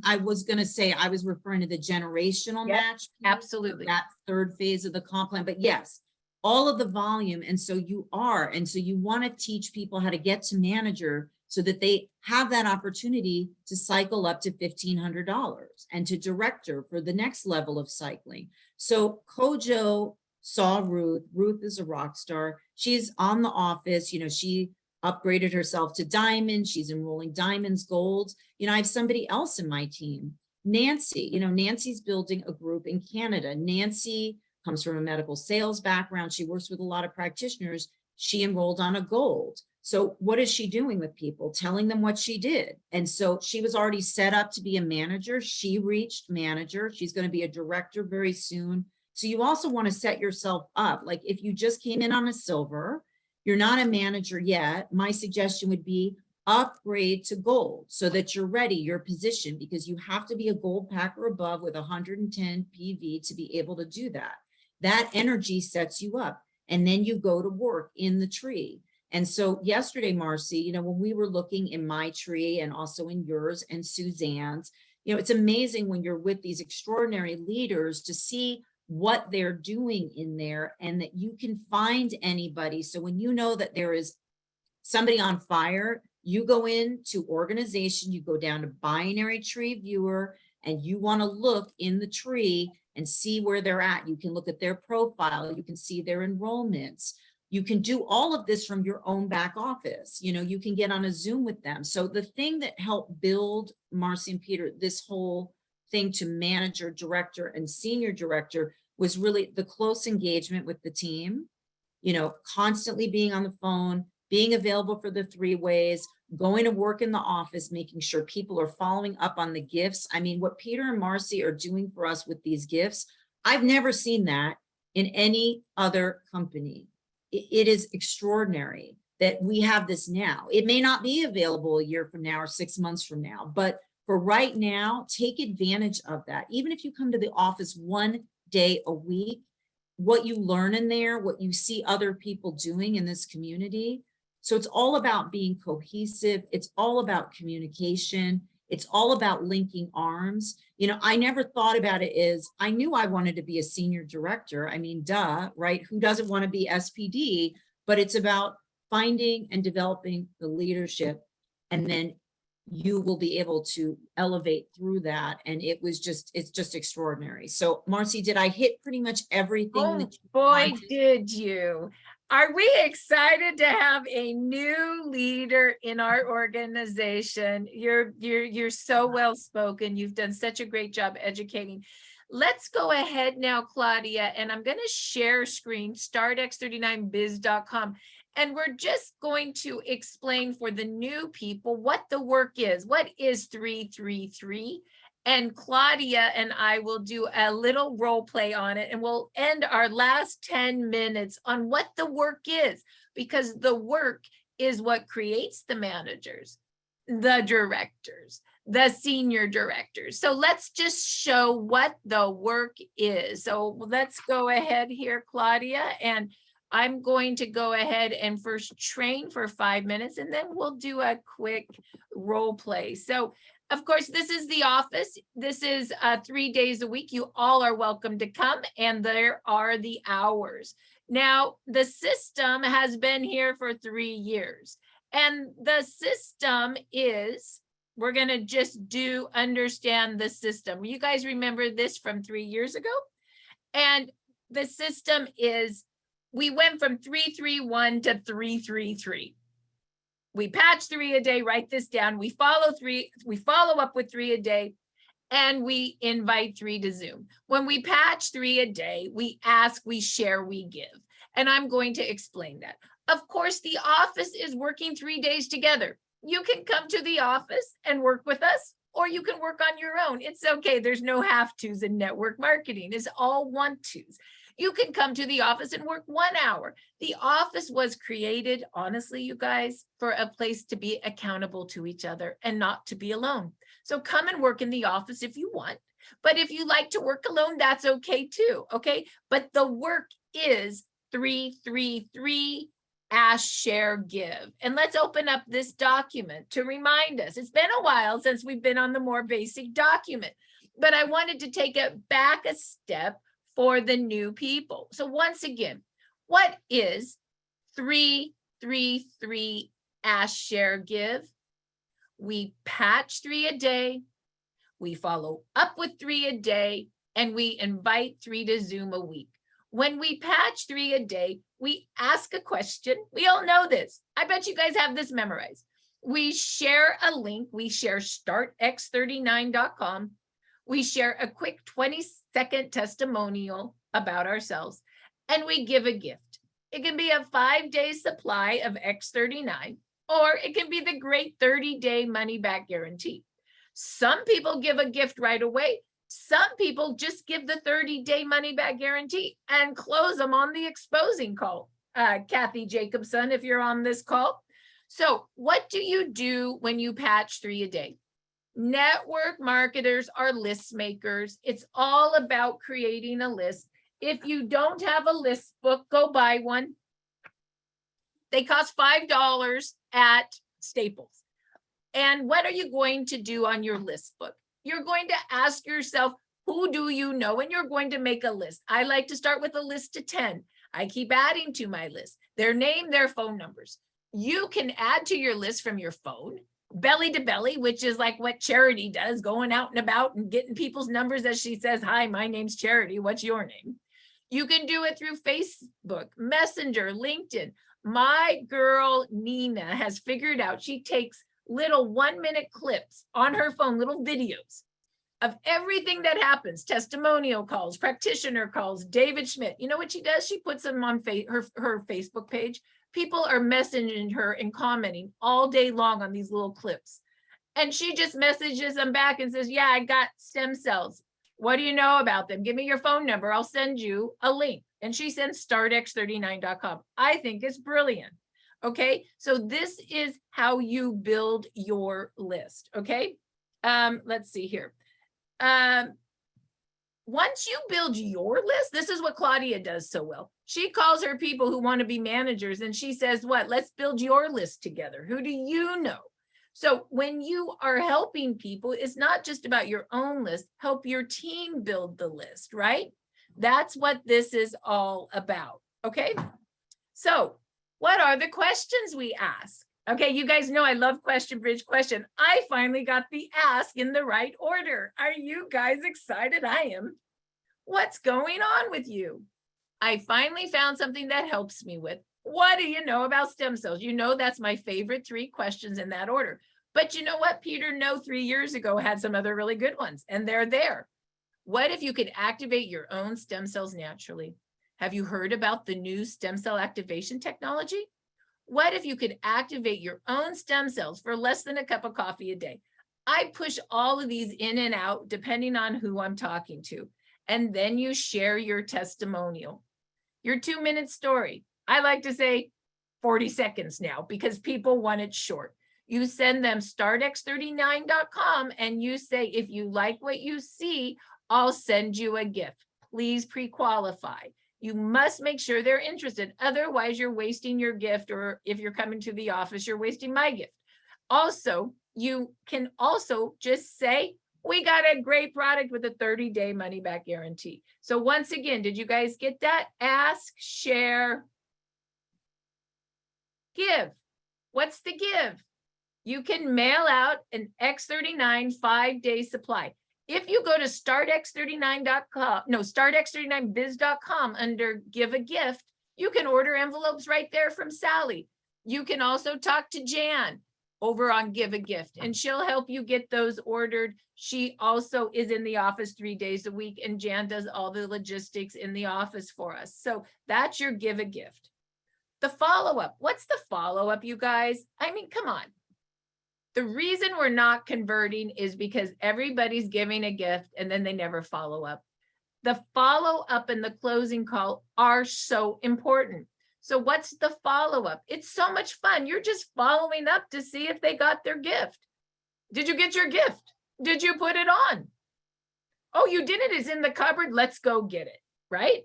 S4: I was going to say, I was referring to the generational
S2: Yep,
S4: match. piece,
S2: absolutely.
S4: That 3rd phase of the comp plan, but yes, all of the volume. And so you want to teach people how to get to manager so that they have that opportunity to cycle up to $1,500 and to director for the next level of cycling. So Kojo saw Ruth. Ruth is a rock star. She's on The Office. She upgraded herself to diamond. She's enrolling diamonds, golds. I have somebody else in my team, Nancy. Nancy's building a group in Canada. Nancy comes from a medical sales background. She works with a lot of practitioners. She enrolled on a gold. So what is she doing with people? Telling them what she did. And so she was already set up to be a manager. She reached manager. She's going to be a director very soon. So you also want to set yourself up. Like if you just came in on a silver, you're not a manager yet, my suggestion would be upgrade to gold so that you're ready, you're positioned, because you have to be a gold pack or above with 110 PV to be able to do that. That energy sets you up, and then you go to work in the tree. And so yesterday, Marci, when we were looking in my tree and also in yours and Suzanne's, it's amazing when you're with these extraordinary leaders to see what they're doing in there and that you can find anybody. So when you know that there is somebody on fire, you go into organization, you go down to binary tree viewer, and you want to look in the tree and see where they're at. You can look at their profile. You can see their enrollments. You can do all of this from your own back office. You can get on a Zoom with them. So the thing that helped build Marci and Peter, this whole thing to manager, director, and senior director was really the close engagement with the team, constantly being on the phone, being available for the 3 ways, going to work in the office, making sure people are following up on the gifts. I mean, what Peter and Marci are doing for us with these gifts, I've never seen that in any other company. It is extraordinary that we have this now. It may not be available a year from now or 6 months from now, but for right now, take advantage of that. Even if you come to the office 1 day a week, what you learn in there, what you see other people doing in this community. So it's all about being cohesive. It's all about communication. It's all about linking arms. I never thought about it as, I knew I wanted to be a senior director. I mean, duh, right? Who doesn't want to be SPD? But it's about finding and developing the leadership, and then you will be able to elevate through that. And it's just extraordinary. So Marci, did I hit pretty much everything?
S2: Oh
S4: that you
S2: boy,
S4: wanted?
S2: did you. Are we excited to have a new leader in our organization? You're so well spoken. You've done such a great job educating. Let's go ahead now, Claudia, and I'm going to share screen, startx39biz.com. And we're just going to explain for the new people what the work is. What is 333? And Claudia and I will do a little role play on it, and we'll end our last 10 minutes on what the work is, because the work is what creates the managers, the directors, the senior directors. So let's just show what the work is. So let's go ahead here, Claudia, and I'm going to go ahead and first train for 5 minutes, and then we'll do a quick role play. So of course, this is the office. This is 3 days a week. You all are welcome to come, and there are the hours. Now, the system has been here for 3 years, and the system is, we're going to just understand the system. You guys remember this from 3 years ago? And the system is, we went from 331 to 333. We patch 3 a day, write this down. We follow up with 3 a day, and we invite 3 to Zoom. When we patch 3 a day, we ask, we share, we give. And I'm going to explain that. Of course, the office is working 3 days together. You can come to the office and work with us, or you can work on your own. It's okay. There's no have-tos in network marketing. It's all want-tos. You can come to the office and work 1 hour. The office was created, honestly, you guys, for a place to be accountable to each other and not to be alone. So come and work in the office if you want. But if you like to work alone, that's okay too, okay? But the work is 333, ask, share, give. And let's open up this document to remind us. It's been a while since we've been on the more basic document, but I wanted to take it back a step for the new people. So once again, what is 333 ask, share, give? We patch 3 a day, we follow up with 3 a day, and we invite 3 to Zoom a week. When we patch 3 a day, we ask a question. We all know this. I bet you guys have this memorized. We share a link. We share startx39.com. We share a quick 20-second testimonial about ourselves, and we give a gift. It can be a 5-day supply of X39, or it can be the great 30-day money-back guarantee. Some people give a gift right away. Some people just give the 30-day money-back guarantee and close them on the exposing call. Kathy Jacobson, if you're on this call. So what do you do when you patch 3 a day? Network marketers are list makers. It's all about creating a list. If you don't have a list book, go buy one. They cost $5 at Staples. And what are you going to do on your list book? You're going to ask yourself, who do you know? And you're going to make a list. I like to start with a list of 10. I keep adding to my list, their name, their phone numbers. You can add to your list from your phone, belly to belly, which is like what Charity does, going out and about and getting people's numbers as she says, hi, my name's Charity. What's your name? You can do it through Facebook, Messenger, LinkedIn. My girl, Nina, has figured out, she takes little 1-minute clips on her phone, little videos of everything that happens, testimonial calls, practitioner calls, David Schmidt. You know what she does? She puts them on her Facebook page. People are messaging her and commenting all day long on these little clips. And she just messages them back and says, yeah, I got stem cells. What do you know about them? Give me your phone number. I'll send you a link. And she sends startx39.com. I think it's brilliant. Okay, so this is how you build your list. Okay, let's see here. Once you build your list, this is what Claudia does so well. She calls her people who want to be managers and she says, what? Let's build your list together. Who do you know? So when you are helping people, it's not just about your own list. Help your team build the list, right? That's what this is all about. Okay, so what are the questions we ask? Okay, you guys know I love question, bridge, question. I finally got the ask in the right order. Are you guys excited? I am. What's going on with you? I finally found something that helps me with. What do you know about stem cells? You know that's my favorite 3 questions in that order. But you know what? Peter No 3 years ago had some other really good ones, and they're there. What if you could activate your own stem cells naturally? Have you heard about the new stem cell activation technology? What if you could activate your own stem cells for less than a cup of coffee a day? I push all of these in and out depending on who I'm talking to. And then you share your testimonial, your 2-minute story. I like to say 40 seconds now because people want it short. You send them startx39.com and you say, if you like what you see, I'll send you a gift. Please pre-qualify. You must make sure they're interested. Otherwise, you're wasting your gift, or if you're coming to the office, you're wasting my gift. Also, you can also just say, we got a great product with a 30-day money back guarantee. So once again, did you guys get that? Ask, share, give. What's the give? You can mail out an X39 5-day supply. If you go to startx39.com, no, startx39biz.com under give a gift, you can order envelopes right there from Sally. You can also talk to Jan over on Give a Gift, and she'll help you get those ordered. She also is in the office 3 days a week, and Jan does all the logistics in the office for us. So that's your Give a Gift. The follow-up. What's the follow-up, you guys? I mean, come on. The reason we're not converting is because everybody's giving a gift and then they never follow up. The follow-up and the closing call are so important. So what's the follow-up? It's so much fun. You're just following up to see if they got their gift. Did you get your gift? Did you put it on? Oh, you didn't. It's in the cupboard. Let's go get it, right?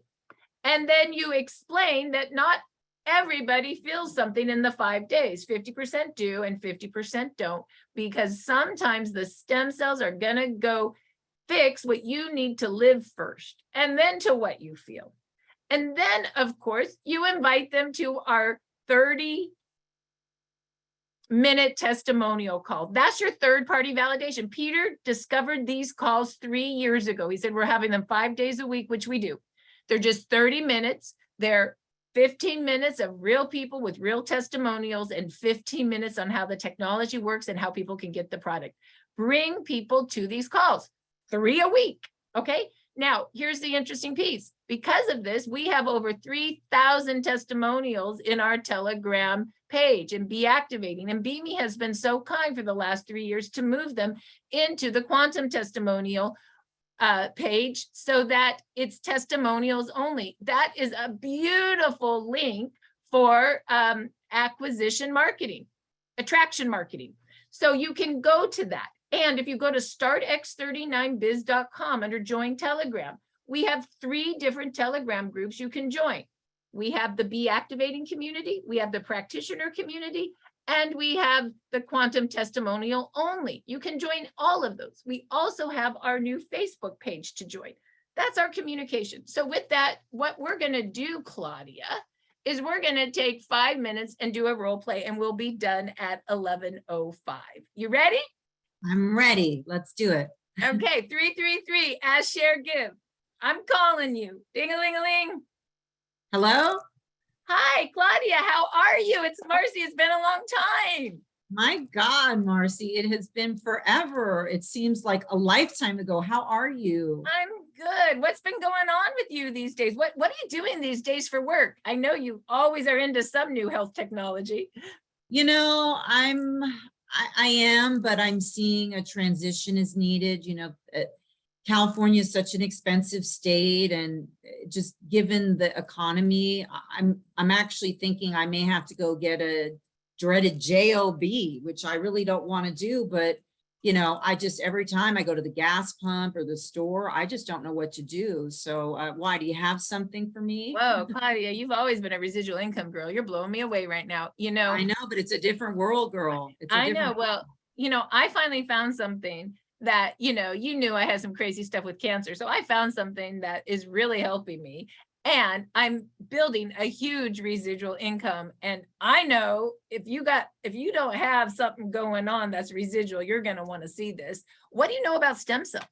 S2: And then you explain that not everybody feels something in the 5 days. 50% do and 50% don't, because sometimes the stem cells are going to go fix what you need to live first, and then to what you feel. And then, of course, you invite them to our 30-minute testimonial call. That's your third-party validation. Peter discovered these calls 3 years ago. He said, we're having them 5 days a week, which we do. They're just 30 minutes. They're 15 minutes of real people with real testimonials and 15 minutes on how the technology works and how people can get the product. Bring people to these calls, 3 a week, okay? Now, here's the interesting piece. Because of this, we have over 3,000 testimonials in our Telegram page and Be Activating. And Beamy has been so kind for the last 3 years to move them into the Quantum Testimonial page so that it's testimonials only. That is a beautiful link for acquisition marketing, attraction marketing. So you can go to that. And if you go to startx39biz.com under join Telegram, we have 3 different Telegram groups you can join. We have the Be Activating community, we have the practitioner community, and we have the Quantum Testimonial only. You can join all of those. We also have our new Facebook page to join. That's our communication. So with that, what we're going to do, Claudia, is we're going to take 5 minutes and do a role play, and we'll be done at 11:05. You ready?
S4: I'm ready. Let's do it.
S2: Okay, 333, ask, share, give. I'm calling you. Ding-a-ling-a-ling.
S4: Hello?
S2: Hi, Claudia, how are you? It's Marci. It's been a long time.
S4: My God, Marci, it has been forever. It seems like a lifetime ago. How are you?
S2: I'm good. What's been going on with you these days? What are you doing these days for work? I know you always are into some new health technology.
S4: You know, I am, but I'm seeing a transition is needed. You know, California is such an expensive state, and just given the economy, I'm actually thinking I may have to go get a dreaded job, which I really don't want to do. But you know, I just, every time I go to the gas pump or the store, I just don't know what to do. So why, do you have something for me?
S2: Whoa, Claudia, you've always been a residual income girl. You're blowing me away right now. You know,
S4: I know, but it's a different world, girl. It's a
S2: I know.
S4: different
S2: Well,
S4: world.
S2: you know, I finally found something that, you know, you knew I had some crazy stuff with cancer. So I found something that is really helping me. And I'm building a huge residual income. And I know if you don't have something going on that's residual, you're going to want to see this. What do you know about stem cells?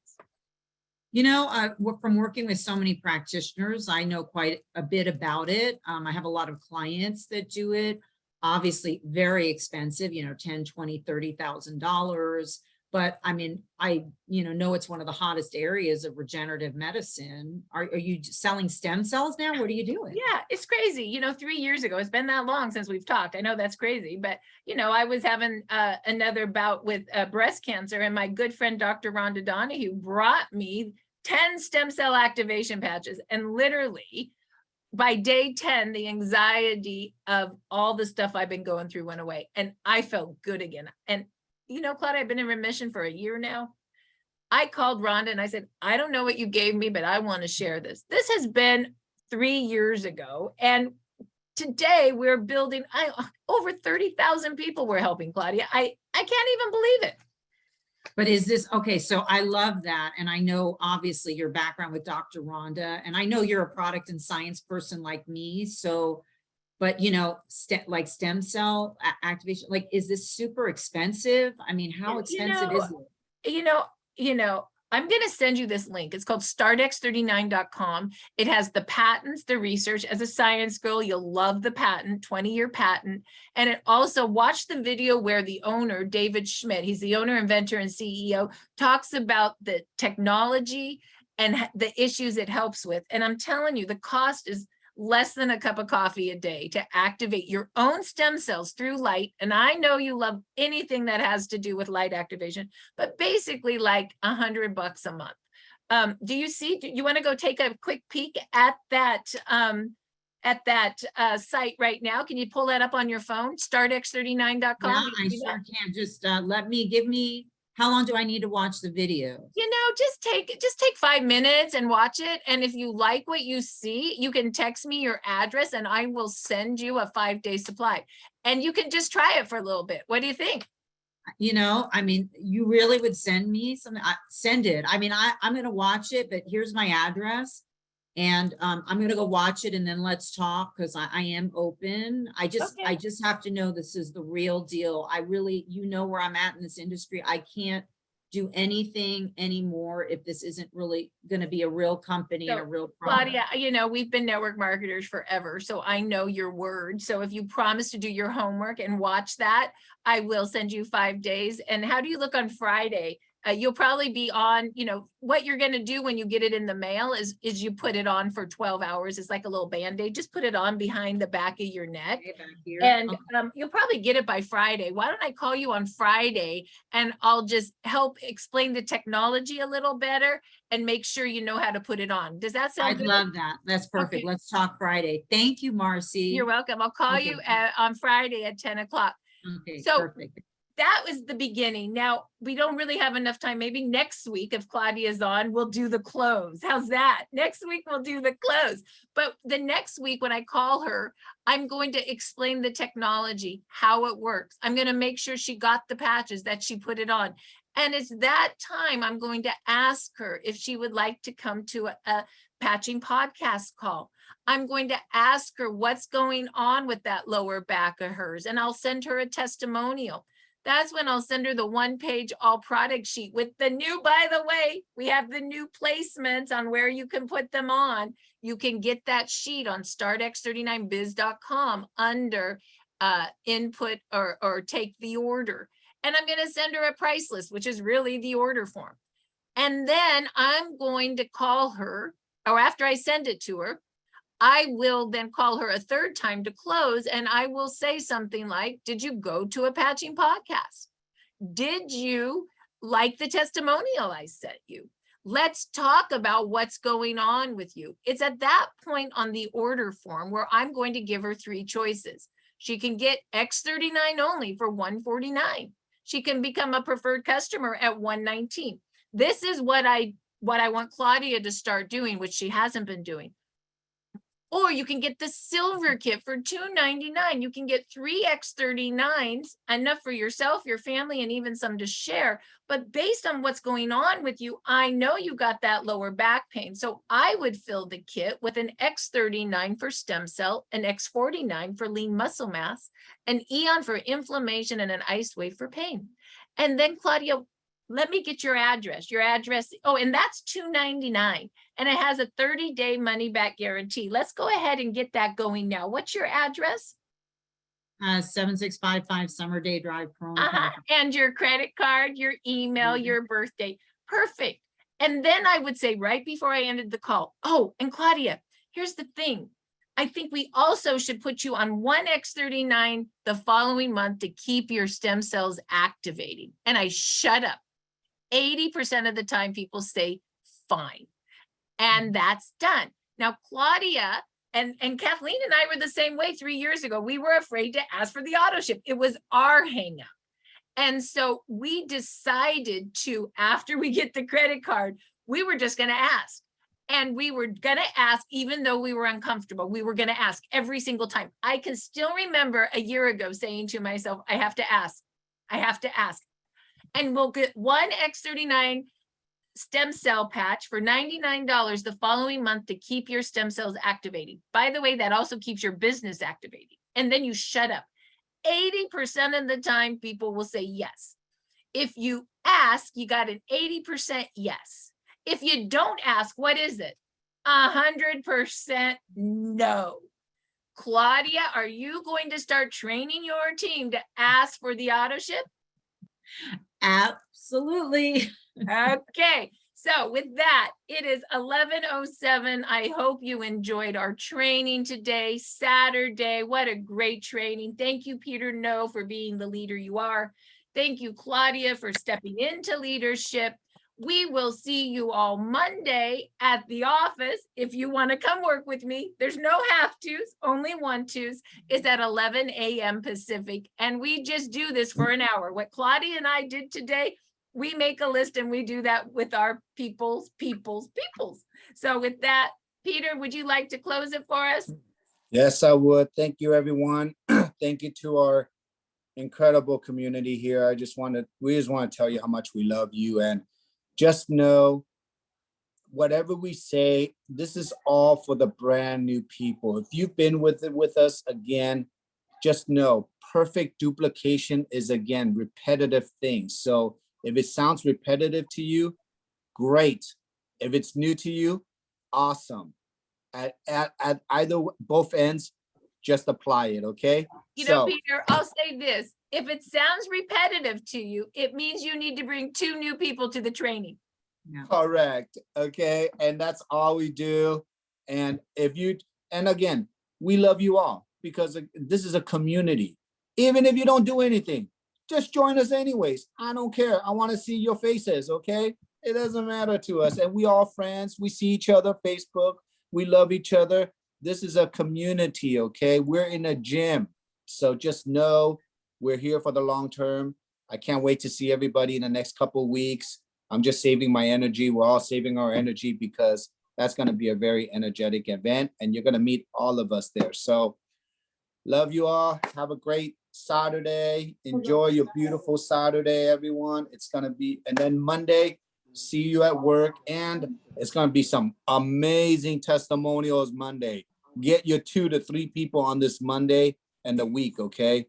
S4: You know, from working with so many practitioners, I know quite a bit about it. I have a lot of clients that do it. Obviously very expensive, you know, $10,000, $20,000, $30,000. But I mean, I know it's one of the hottest areas of regenerative medicine. Are you selling stem cells now? What are you doing?
S2: Yeah, it's crazy. You know, 3 years ago, it's been that long since we've talked. I know that's crazy, but you know, I was having another bout with breast cancer, and my good friend, Dr. Rhonda Donahue, brought me 10 stem cell activation patches. And literally by day 10, the anxiety of all the stuff I've been going through went away, and I felt good again. And you know, Claudia, I've been in remission for a year now. I called Rhonda and I said, I don't know what you gave me, but I want to share this. This has been 3 years ago. And today we're building over 30,000 people we're helping, Claudia. I can't even believe it.
S4: But is this, okay, so I love that. And I know obviously your background with Dr. Rhonda, and I know you're a product and science person like me. So, but you know, like stem cell activation, like, is this super expensive? I mean, how expensive is it?
S2: You know, I'm going to send you this link. It's called startx39.com. It has the patents, the research. As a science girl, you'll love the patent, 20-year patent. And it also, watch the video where the owner, David Schmidt, he's the owner, inventor, and CEO, talks about the technology and the issues it helps with. And I'm telling you, the cost is less than a cup of coffee a day to activate your own stem cells through light. And I know you love anything that has to do with light activation, but basically like $100 a month. Do you want to go take a quick peek at that site right now? Can you pull that up on your phone? Startx39.com.
S4: Yeah, I sure can. Just give me, how long do I need to watch the video?
S2: You know, just take 5 minutes and watch it. And if you like what you see, you can text me your address and I will send you a 5-day supply. And you can just try it for a little bit. What do you think?
S4: You know, I mean, you really would send me something? Send it. I mean, I'm going to watch it, but here's my address. And I'm going to go watch it and then let's talk, because I am open. I just have to know this is the real deal. I really, you know, where I'm at in this industry. I can't do anything anymore if this isn't really going to be a real company and a real product.
S2: Claudia, you know, we've been network marketers forever, so I know your word. So if you promise to do your homework and watch that, I will send you 5 days. And how do you look on Friday? You'll probably be on, you know, what you're going to do when you get it in the mail is you put it on for 12 hours. It's like a little Band-Aid. Just put it on behind the back of your neck. And you'll probably get it by Friday. Why don't I call you on Friday and I'll just help explain the technology a little better and make sure you know how to put it on. Does that sound good?
S4: I love that. That's perfect.
S2: Okay.
S4: Let's talk Friday. Thank you, Marci.
S2: You're welcome. I'll call you on Friday at 10 o'clock.
S4: Okay,
S2: So
S4: perfect.
S2: that was the beginning. Now, we don't really have enough time. Maybe next week, if Claudia's on, we'll do the close. How's that? Next week, we'll do the close. But the next week, when I call her, I'm going to explain the technology, how it works. I'm going to make sure she got the patches, that she put it on. And it's that time I'm going to ask her if she would like to come to a patching podcast call. I'm going to ask her what's going on with that lower back of hers, and I'll send her a testimonial. That's when I'll send her the 1-page all product sheet with the new, by the way, we have the new placements on where you can put them on. You can get that sheet on startx39biz.com under input or take the order. And I'm going to send her a price list, which is really the order form. And then I'm going to call her, or after I send it to her, I will then call her a third time to close, and I will say something like, did you go to a patching podcast? Did you like the testimonial I sent you? Let's talk about what's going on with you. It's at that point on the order form where I'm going to give her 3 choices. She can get X39 only for $149. She can become a preferred customer at $119. This is what I want Claudia to start doing, which she hasn't been doing. Or you can get the silver kit for $299. You can get 3 X39s, enough for yourself, your family, and even some to share. But based on what's going on with you, I know you got that lower back pain. So I would fill the kit with an X39 for stem cell, an X49 for lean muscle mass, an Eon for inflammation, and an ice wave for pain. And then, Claudia, let me get your address. Oh, and that's $299. And it has a 30-day money-back guarantee. Let's go ahead and get that going now. What's your address?
S4: 7655 Summer Day Drive, Corona.
S2: And your credit card, your email, your birthday. Perfect. And then I would say right before I ended the call, oh, and Claudia, here's the thing. I think we also should put you on 1 X39 the following month to keep your stem cells activating. And I shut up. 80% of the time people say fine. And that's done. Now, Claudia and Kathleen and I were the same way 3 years ago. We were afraid to ask for the auto ship. It was our hang up. And so we decided to, after we get the credit card, we were just going to ask. And we were gonna ask, even though we were uncomfortable, we were gonna ask every single time. I can still remember a year ago saying to myself, I have to ask. I have to ask. And we'll get one X39 stem cell patch for $99 the following month to keep your stem cells activating. By the way, that also keeps your business activating. And then you shut up. 80% of the time, people will say yes. If you ask, you got an 80% yes. If you don't ask, what is it? 100% no. Claudia, are you going to start training your team to ask for the auto ship?
S4: Absolutely.
S2: Okay, so with that, it is 11:07. I hope you enjoyed our training today, Saturday. What a great training. Thank you, Peter No, for being the leader you are. Thank you, Claudia, for stepping into leadership. We will see you all Monday at the office. If you want to come work with me, there's no have tos, only want tos. It's at 11 a.m. Pacific. And we just do this for an hour. What Claudia and I did today, we make a list and we do that with our peoples. So with that, Peter, would you like to close it for us?
S1: Yes, I would. Thank you, everyone. Thank you to our incredible community here. We just want to tell you how much we love you, and just know whatever we say, this is all for the brand new people. If you've been with us, again, just know perfect duplication is, again, repetitive things. So if it sounds repetitive to you, great. If it's new to you, awesome. At either both ends, just apply it, okay?
S2: You know, Peter, I'll say this. If it sounds repetitive to you, it means you need to bring 2 new people to the training.
S4: Yeah.
S1: Correct. Okay. And that's all we do. And again, we love you all because this is a community. Even if you don't do anything, just join us anyways. I don't care. I want to see your faces. Okay. It doesn't matter to us. And we all friends. We see each other, Facebook. We love each other. This is a community. Okay. We're in a gym. So just know we're here for the long term. I can't wait to see everybody in the next couple of weeks. I'm just saving my energy. We're all saving our energy because that's going to be a very energetic event and you're going to meet all of us there. So love you all. Have a great Saturday. Enjoy your beautiful Saturday, everyone. It's going to be, and then Monday, see you at work. And it's going to be some amazing testimonials Monday. Get your 2 to 3 people on this Monday and the week, okay?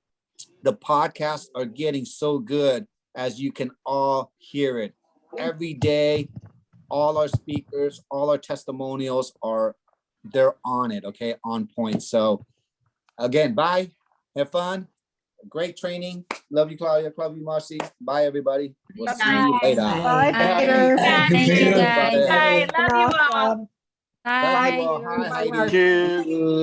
S1: The podcasts are getting so good, as you can all hear it. Every day, all our speakers, all our testimonials they're on it, okay? On point. So again, bye. Have fun. Great training. Love you, Claudia. Love you, Marci. Bye, everybody. We'll see you later.
S5: Bye, Peter.
S6: Thank you, guys.
S2: Bye. Love you all.
S5: Awesome.
S1: Love you
S6: Bye.
S1: all.
S5: Peter.
S1: Hi,
S5: Bye,
S1: Heidi.
S5: Marci.
S1: Thank you.